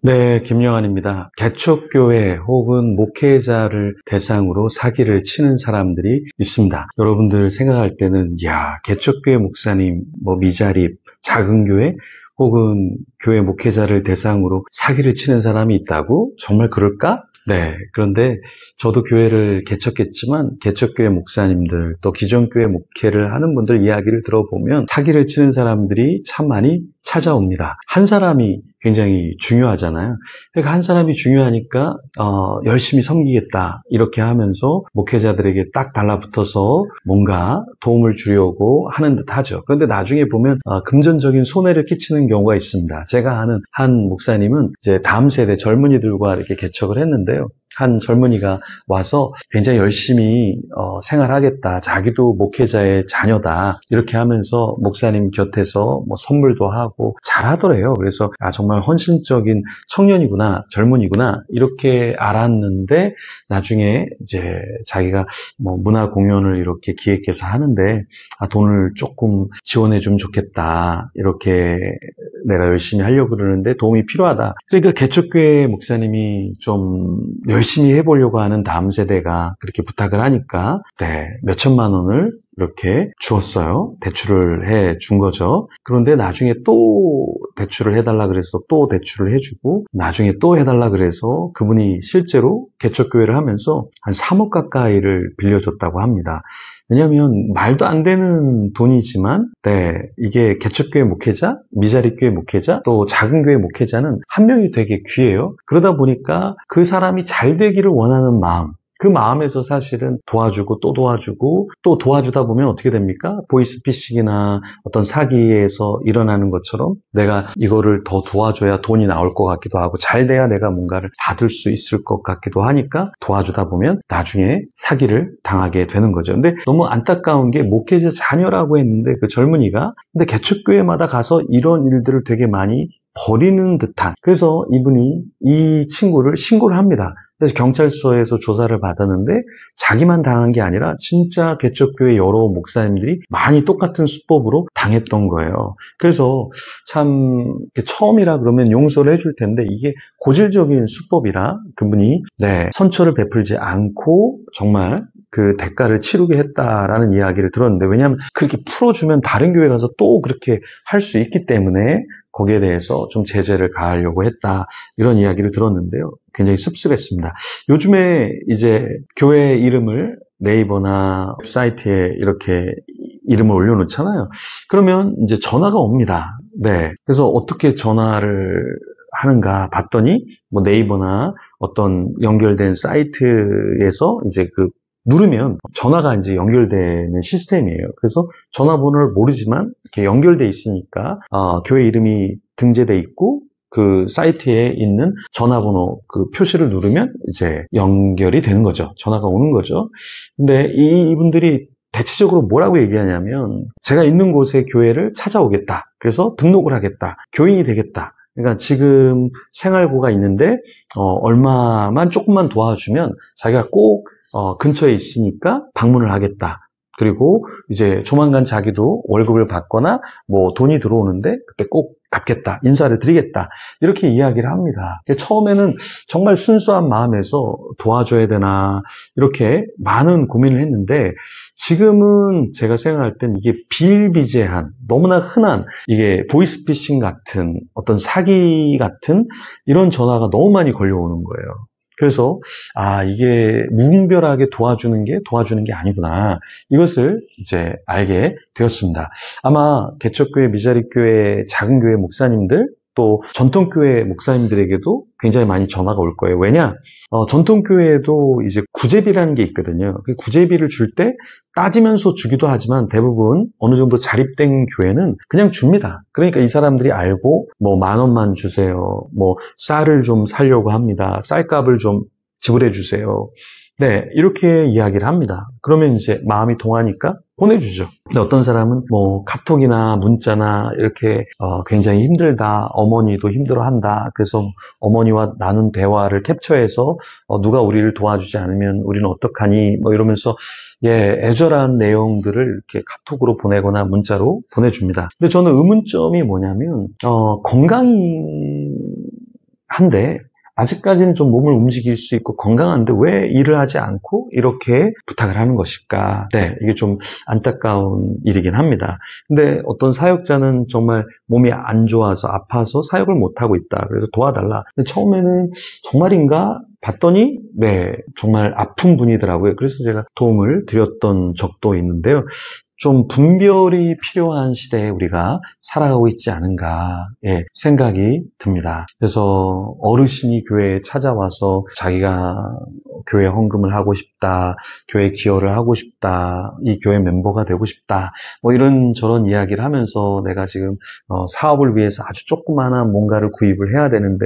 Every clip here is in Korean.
네, 김영환입니다. 개척교회 혹은 목회자를 대상으로 사기를 치는 사람들이 있습니다. 여러분들 생각할 때는, 개척교회 목사님, 미자립, 작은 교회 혹은 교회 목회자를 대상으로 사기를 치는 사람이 있다고? 정말 그럴까? 네, 그런데 저도 교회를 개척했지만 개척교회 목사님들 또 기존 교회 목회를 하는 분들 이야기를 들어보면 사기를 치는 사람들이 참 많이 찾아옵니다. 한 사람이 굉장히 중요하잖아요. 그러니까 한 사람이 중요하니까 열심히 섬기겠다 이렇게 하면서 목회자들에게 딱 달라붙어서 뭔가 도움을 주려고 하는 듯 하죠. 그런데 나중에 보면 금전적인 손해를 끼치는 경우가 있습니다. 제가 아는 한 목사님은 이제 다음 세대 젊은이들과 이렇게 개척을 했는데요. 한 젊은이가 와서 굉장히 열심히 생활하겠다. 자기도 목회자의 자녀다. 이렇게 하면서 목사님 곁에서 선물도 하고 잘하더래요. 그래서 정말 헌신적인 청년이구나, 젊은이구나 이렇게 알았는데 나중에 이제 자기가 문화 공연을 이렇게 기획해서 하는데 돈을 조금 지원해 주면 좋겠다. 이렇게 내가 열심히 하려고 그러는데 도움이 필요하다. 그러니까 개척교회 목사님이 좀 열심히 해보려고 하는 다음 세대가 그렇게 부탁을 하니까 몇천만 원을 이렇게 주었어요. 대출을 해 준 거죠. 그런데 나중에 또 대출을 해달라 그래서 또 대출을 해주고 나중에 또 해달라 그래서 그분이 실제로 개척교회를 하면서 한 3억 가까이를 빌려줬다고 합니다. 왜냐하면 말도 안 되는 돈이지만 이게 개척교회 목회자, 미자립교회 목회자, 또 작은 교회 목회자는 한 명이 되게 귀해요. 그러다 보니까 그 사람이 잘 되기를 원하는 마음, 그 마음에서 사실은 도와주고 또 도와주고 또 도와주다 보면 어떻게 됩니까? 보이스피싱이나 어떤 사기에서 일어나는 것처럼 내가 이거를 더 도와줘야 돈이 나올 것 같기도 하고 잘 돼야 내가 뭔가를 받을 수 있을 것 같기도 하니까 도와주다 보면 나중에 사기를 당하게 되는 거죠. 근데 너무 안타까운 게 목회자 자녀라고 했는데 그 젊은이가 근데 개척교회마다 가서 이런 일들을 되게 많이 버리는 듯한 그래서 이분이 이 친구를 신고를 합니다. 그래서 경찰서에서 조사를 받았는데 자기만 당한 게 아니라 진짜 개척교회 여러 목사님들이 많이 똑같은 수법으로 당했던 거예요. 그래서 참 처음이라 그러면 용서를 해줄 텐데 이게 고질적인 수법이라 그분이 선처를 베풀지 않고 정말 그 대가를 치르게 했다라는 이야기를 들었는데 왜냐하면 그렇게 풀어주면 다른 교회 가서 또 그렇게 할 수 있기 때문에 거기에 대해서 좀 제재를 가하려고 했다. 이런 이야기를 들었는데요. 굉장히 씁쓸했습니다. 요즘에 이제 교회 이름을 네이버나 사이트에 이렇게 이름을 올려놓잖아요. 그러면 이제 전화가 옵니다. 그래서 어떻게 전화를 하는가 봤더니 네이버나 어떤 연결된 사이트에서 이제 누르면 전화가 이제 연결되는 시스템이에요. 그래서 전화번호를 모르지만 이렇게 연결돼 있으니까 교회 이름이 등재돼 있고 그 사이트에 있는 전화번호 그 표시를 누르면 이제 연결이 되는 거죠. 전화가 오는 거죠. 근데 이분들이 대체적으로 뭐라고 얘기하냐면 제가 있는 곳의 교회를 찾아오겠다. 그래서 등록을 하겠다. 교인이 되겠다. 그러니까 지금 생활고가 있는데 얼마만 조금만 도와주면 자기가 꼭 근처에 있으니까 방문을 하겠다. 그리고 이제 조만간 자기도 월급을 받거나 돈이 들어오는데 그때 꼭 갚겠다. 인사를 드리겠다. 이렇게 이야기를 합니다. 처음에는 정말 순수한 마음에서 도와줘야 되나 이렇게 많은 고민을 했는데 지금은 제가 생각할 땐 이게 비일비재한 너무나 흔한 이게 보이스피싱 같은 어떤 사기 같은 이런 전화가 너무 많이 걸려오는 거예요. 그래서 이게 무분별하게 도와주는 게 아니구나. 이것을 이제 알게 되었습니다. 아마 개척교회, 미자립교회, 작은 교회 목사님들 또 전통교회 목사님들에게도 굉장히 많이 전화가 올 거예요. 왜냐? 전통교회에도 이제 구제비라는 게 있거든요. 그 구제비를 줄 때 따지면서 주기도 하지만 대부분 어느 정도 자립된 교회는 그냥 줍니다. 그러니까 이 사람들이 알고 10,000원만 주세요. 쌀을 좀 사려고 합니다. 쌀값을 좀 지불해 주세요. 이렇게 이야기를 합니다. 그러면 이제 마음이 동하니까 보내주죠. 근데 어떤 사람은 카톡이나 문자나 이렇게 굉장히 힘들다. 어머니도 힘들어한다. 그래서 어머니와 나눈 대화를 캡처해서 누가 우리를 도와주지 않으면 우리는 어떡하니? 이러면서 애절한 내용들을 이렇게 카톡으로 보내거나 문자로 보내줍니다. 근데 저는 의문점이 뭐냐면 건강이 한데 아직까지는 좀 몸을 움직일 수 있고 건강한데 왜 일을 하지 않고 이렇게 부탁을 하는 것일까? 네, 이게 좀 안타까운 일이긴 합니다. 근데 어떤 사역자는 정말 몸이 안 좋아서 아파서 사역을 못하고 있다. 그래서 도와달라. 근데 처음에는 정말인가? 봤더니 네, 정말 아픈 분이더라고요. 그래서 제가 도움을 드렸던 적도 있는데요. 좀 분별이 필요한 시대에 우리가 살아가고 있지 않은가 생각이 듭니다. 그래서 어르신이 교회에 찾아와서 자기가 교회 헌금을 하고 싶다, 교회 기여를 하고 싶다, 이 교회 멤버가 되고 싶다, 뭐 이런저런 이야기를 하면서 내가 지금 사업을 위해서 아주 조그마한 뭔가를 구입을 해야 되는데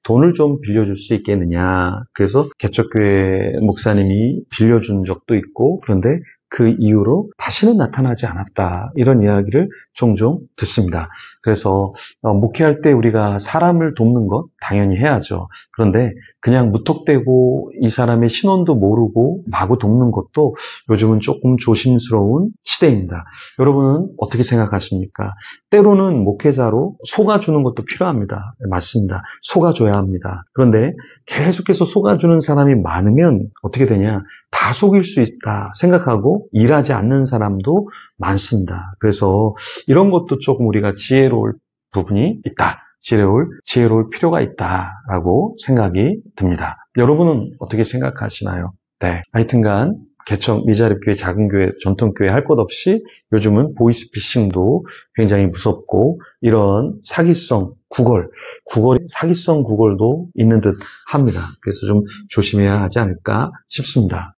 돈을 좀 빌려줄 수 있겠느냐. 그래서 개척교회 목사님이 빌려준 적도 있고, 그런데 그 이후로 다시는 나타나지 않았다. 이런 이야기를 종종 듣습니다. 그래서 목회할 때 우리가 사람을 돕는 것 당연히 해야죠. 그런데 그냥 무턱대고 이 사람의 신원도 모르고 마구 돕는 것도 요즘은 조금 조심스러운 시대입니다. 여러분은 어떻게 생각하십니까? 때로는 목회자로 속아주는 것도 필요합니다. 맞습니다. 속아줘야 합니다. 그런데 계속해서 속아주는 사람이 많으면 어떻게 되냐? 다 속일 수 있다 생각하고 일하지 않는 사람도 많습니다. 그래서 이런 것도 조금 우리가 지혜로울 부분이 있다. 지혜로울 필요가 있다라고 생각이 듭니다. 여러분은 어떻게 생각하시나요? 네. 하여튼간 개척, 미자립교회, 작은 교회, 전통교회 할 것 없이 요즘은 보이스피싱도 굉장히 무섭고 이런 사기성 구걸 사기성 구걸도 있는 듯 합니다. 그래서 좀 조심해야 하지 않을까 싶습니다.